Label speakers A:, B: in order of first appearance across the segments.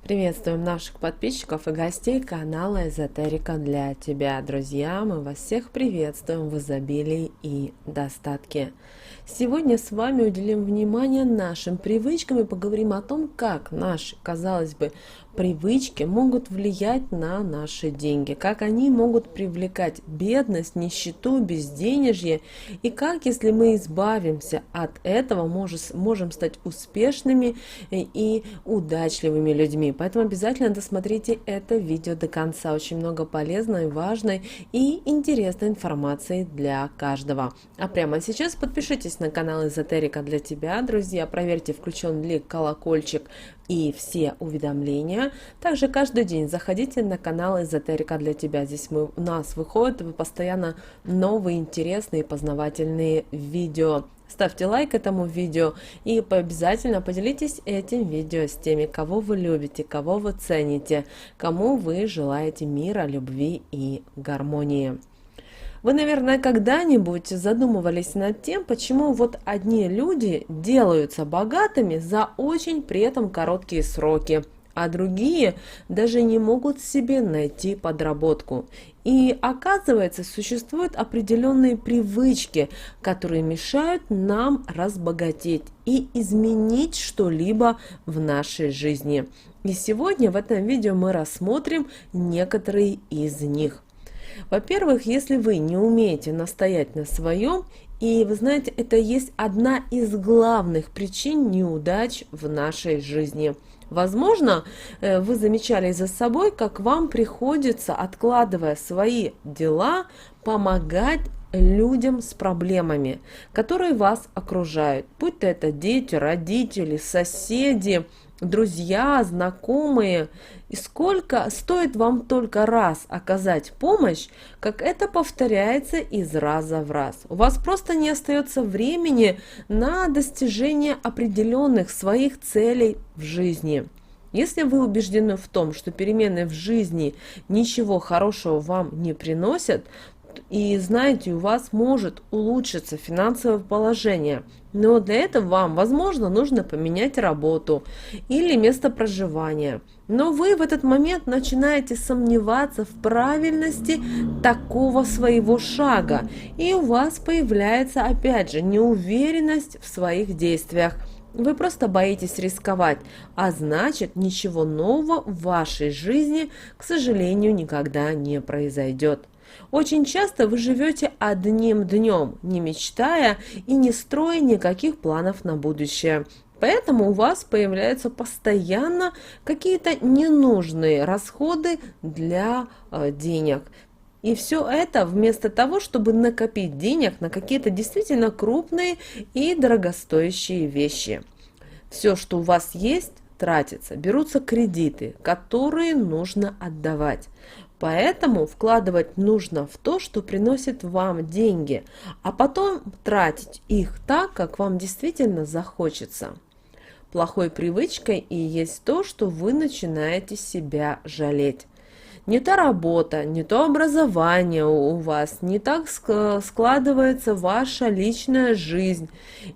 A: Приветствуем наших подписчиков и гостей канала Эзотерика для тебя. Друзья, мы вас всех приветствуем в изобилии и достатке. Сегодня с вами уделим внимание нашим привычкам и поговорим о том, как наши, казалось бы, привычки могут влиять на наши деньги, как они могут привлекать бедность, нищету, безденежье, и как, если мы избавимся от этого, можем стать успешными и удачливыми людьми. Поэтому обязательно досмотрите это видео до конца. Очень много полезной, важной и интересной информации для каждого. А прямо сейчас подпишитесь на канал Эзотерика для тебя, друзья. Проверьте, включен ли колокольчик и все уведомления. Также каждый день заходите на канал Эзотерика для тебя. Здесь у нас выходят постоянно новые, интересные, познавательные видео. Ставьте лайк этому видео и обязательно поделитесь этим видео с теми, кого вы любите, кого вы цените, кому вы желаете мира, любви и гармонии. Вы, наверное, когда-нибудь задумывались над тем, почему вот одни люди делаются богатыми за очень при этом короткие сроки, а другие даже не могут себе найти подработку. И оказывается, существуют определенные привычки, которые мешают нам разбогатеть и изменить что-либо в нашей жизни. И сегодня в этом видео мы рассмотрим некоторые из них. Во-первых, если вы не умеете настоять на своем, и вы знаете, это есть одна из главных причин неудач в нашей жизни. Возможно, вы замечали за собой, как вам приходится, откладывая свои дела, помогать людям с проблемами, которые вас окружают. Будь то это дети, родители, соседи, друзья, знакомые. И сколько стоит вам только раз оказать помощь, как это повторяется из раза в раз. У вас просто не остается времени на достижение определенных своих целей в жизни. Если вы убеждены в том, что перемены в жизни ничего хорошего вам не приносят, и знаете, у вас может улучшиться финансовое положение, но для этого вам, возможно, нужно поменять работу или место проживания. Но вы в этот момент начинаете сомневаться в правильности такого своего шага, и у вас появляется опять же неуверенность в своих действиях. Вы просто боитесь рисковать, а значит, ничего нового в вашей жизни, к сожалению, никогда не произойдет. Очень часто вы живете одним днем, не мечтая и не строя никаких планов на будущее. Поэтому у вас появляются постоянно какие-то ненужные расходы для денег. И все это вместо того, чтобы накопить денег на какие-то действительно крупные и дорогостоящие вещи. Все, что у вас есть, тратится, берутся кредиты, которые нужно отдавать. Поэтому вкладывать нужно в то, что приносит вам деньги, а потом тратить их так, как вам действительно захочется. Плохой привычкой и есть то, что вы начинаете себя жалеть. Не та работа, не то образование у вас, не так складывается ваша личная жизнь.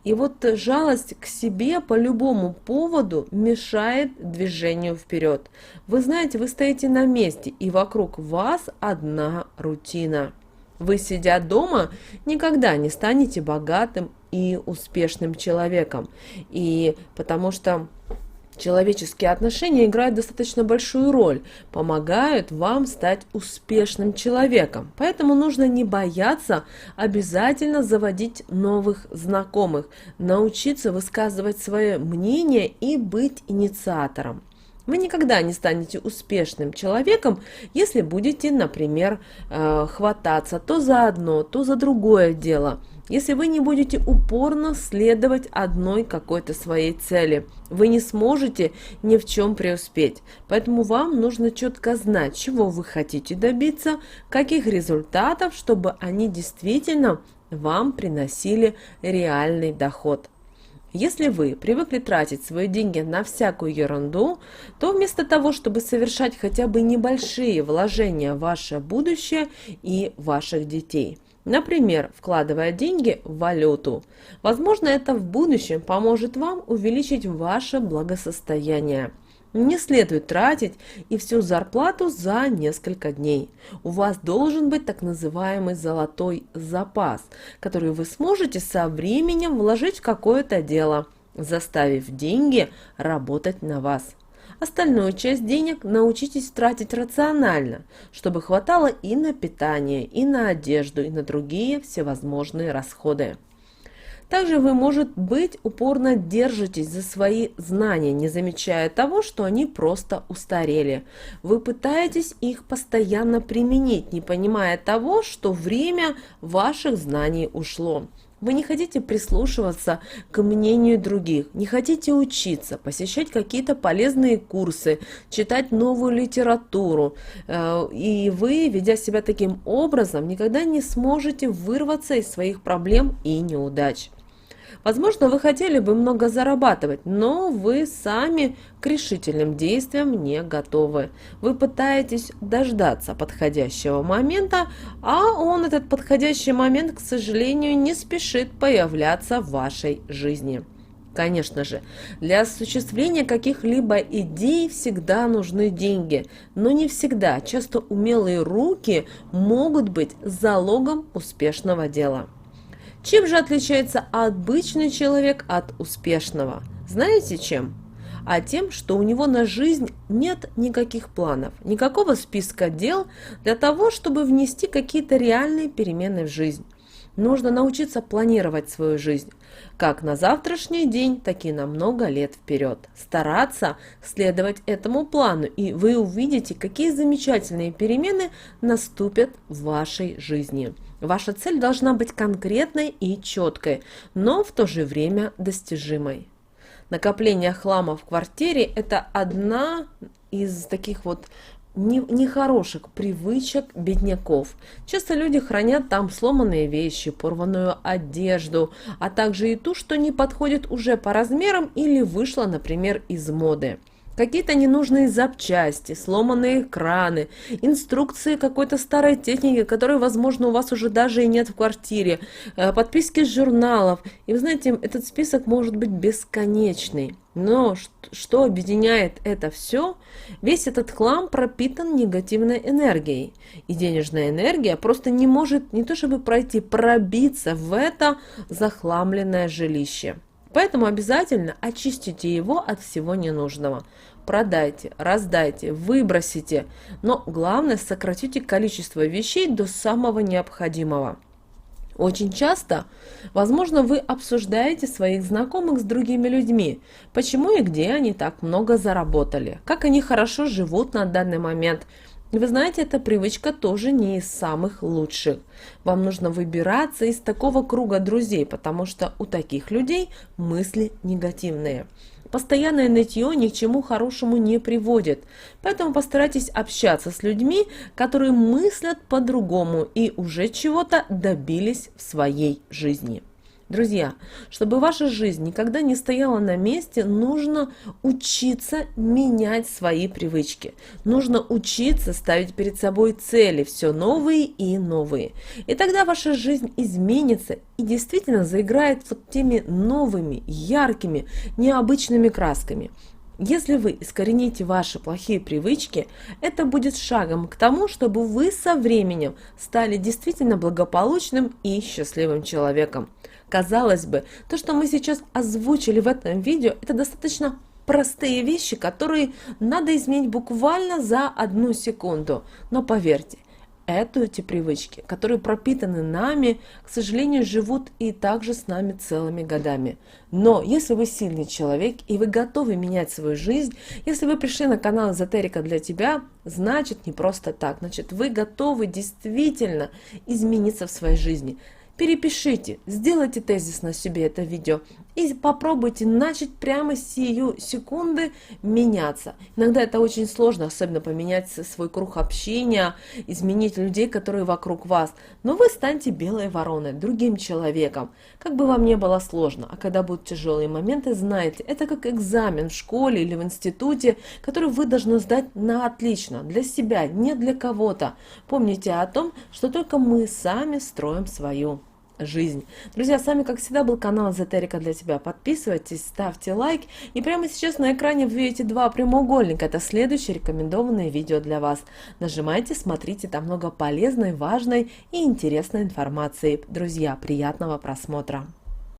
A: И вот жалость к себе по любому поводу мешает движению вперед. Вы знаете, вы стоите на месте, и вокруг вас одна рутина. Вы, сидя дома, никогда не станете богатым и успешным человеком. И потому что человеческие отношения играют достаточно большую роль, помогают вам стать успешным человеком. Поэтому нужно не бояться обязательно заводить новых знакомых, научиться высказывать свое мнение и быть инициатором. Вы никогда не станете успешным человеком, если будете, например, хвататься то за одно, то за другое дело. Если вы не будете упорно следовать одной какой-то своей цели, вы не сможете ни в чем преуспеть. Поэтому вам нужно четко знать, чего вы хотите добиться, каких результатов, чтобы они действительно вам приносили реальный доход. Если вы привыкли тратить свои деньги на всякую ерунду, то вместо того, чтобы совершать хотя бы небольшие вложения в ваше будущее и ваших детей, например, вкладывая деньги в валюту, возможно, это в будущем поможет вам увеличить ваше благосостояние. Не следует тратить и всю зарплату за несколько дней. У вас должен быть так называемый золотой запас, который вы сможете со временем вложить в какое-то дело, заставив деньги работать на вас. Остальную часть денег научитесь тратить рационально, чтобы хватало и на питание, и на одежду, и на другие всевозможные расходы. Также вы, может быть, упорно держитесь за свои знания, не замечая того, что они просто устарели. Вы пытаетесь их постоянно применить, не понимая того, что время ваших знаний ушло. Вы не хотите прислушиваться к мнению других, не хотите учиться, посещать какие-то полезные курсы, читать новую литературу. И вы, ведя себя таким образом, никогда не сможете вырваться из своих проблем и неудач. Возможно, вы хотели бы много зарабатывать, но вы сами к решительным действиям не готовы. Вы пытаетесь дождаться подходящего момента, а этот подходящий момент, к сожалению, не спешит появляться в вашей жизни. Конечно же, для осуществления каких-либо идей всегда нужны деньги, но не всегда. Часто умелые руки могут быть залогом успешного дела. Чем же отличается обычный человек от успешного? Знаете чем? А тем, что у него на жизнь нет никаких планов, никакого списка дел для того, чтобы внести какие-то реальные перемены в жизнь. Нужно научиться планировать свою жизнь, как на завтрашний день, так и на много лет вперед. Стараться следовать этому плану, и вы увидите, какие замечательные перемены наступят в вашей жизни. Ваша цель должна быть конкретной и четкой, но в то же время достижимой. Накопление хлама в квартире – это одна из таких нехороших привычек бедняков. Часто люди хранят там сломанные вещи, порванную одежду, а также и ту, что не подходит уже по размерам или вышла, например, из моды. Какие-то ненужные запчасти, сломанные краны, инструкции какой-то старой техники, которой, возможно, у вас уже даже и нет в квартире, подписки с журналов. И вы знаете, этот список может быть бесконечный. Но что объединяет это все? Весь этот хлам пропитан негативной энергией. И денежная энергия просто не может не то чтобы пробиться в это захламленное жилище. Поэтому обязательно очистите его от всего ненужного. Продайте, раздайте, выбросите. Но главное, сократите количество вещей до самого необходимого. Очень часто, возможно, вы обсуждаете своих знакомых с другими людьми, почему и где они так много заработали, как они хорошо живут на данный момент. И вы знаете, эта привычка тоже не из самых лучших. Вам нужно выбираться из такого круга друзей, потому что у таких людей мысли негативные. Постоянное нытье ни к чему хорошему не приводит. Поэтому постарайтесь общаться с людьми, которые мыслят по-другому и уже чего-то добились в своей жизни. Друзья, чтобы ваша жизнь никогда не стояла на месте, нужно учиться менять свои привычки. Нужно учиться ставить перед собой цели, все новые и новые. И тогда ваша жизнь изменится и действительно заиграет теми новыми, яркими, необычными красками. Если вы искорените ваши плохие привычки, это будет шагом к тому, чтобы вы со временем стали действительно благополучным и счастливым человеком. Казалось бы, то, что мы сейчас озвучили в этом видео, это достаточно простые вещи, которые надо изменить буквально за 1 секунду. Но поверьте, эти привычки, которые пропитаны нами, к сожалению, живут и также с нами целыми годами. Но если вы сильный человек и вы готовы менять свою жизнь, если вы пришли на канал Эзотерика для тебя, значит не просто так, значит вы готовы действительно измениться в своей жизни. Перепишите, сделайте тезисно себе это видео и попробуйте начать прямо сию секунды меняться. Иногда это очень сложно, особенно поменять свой круг общения, изменить людей, которые вокруг вас. Но вы станьте белой вороной, другим человеком. Как бы вам не было сложно, а когда будут тяжелые моменты, знайте, это как экзамен в школе или в институте, который вы должны сдать на отлично, для себя, не для кого-то. Помните о том, что только мы сами строим свою жизнь. Друзья, с вами, как всегда, был канал Эзотерика для тебя. Подписывайтесь, ставьте лайк. И прямо сейчас на экране вы видите два прямоугольника. Это следующее рекомендованное видео для вас. Нажимайте, смотрите, там много полезной, важной и интересной информации. Друзья, приятного просмотра!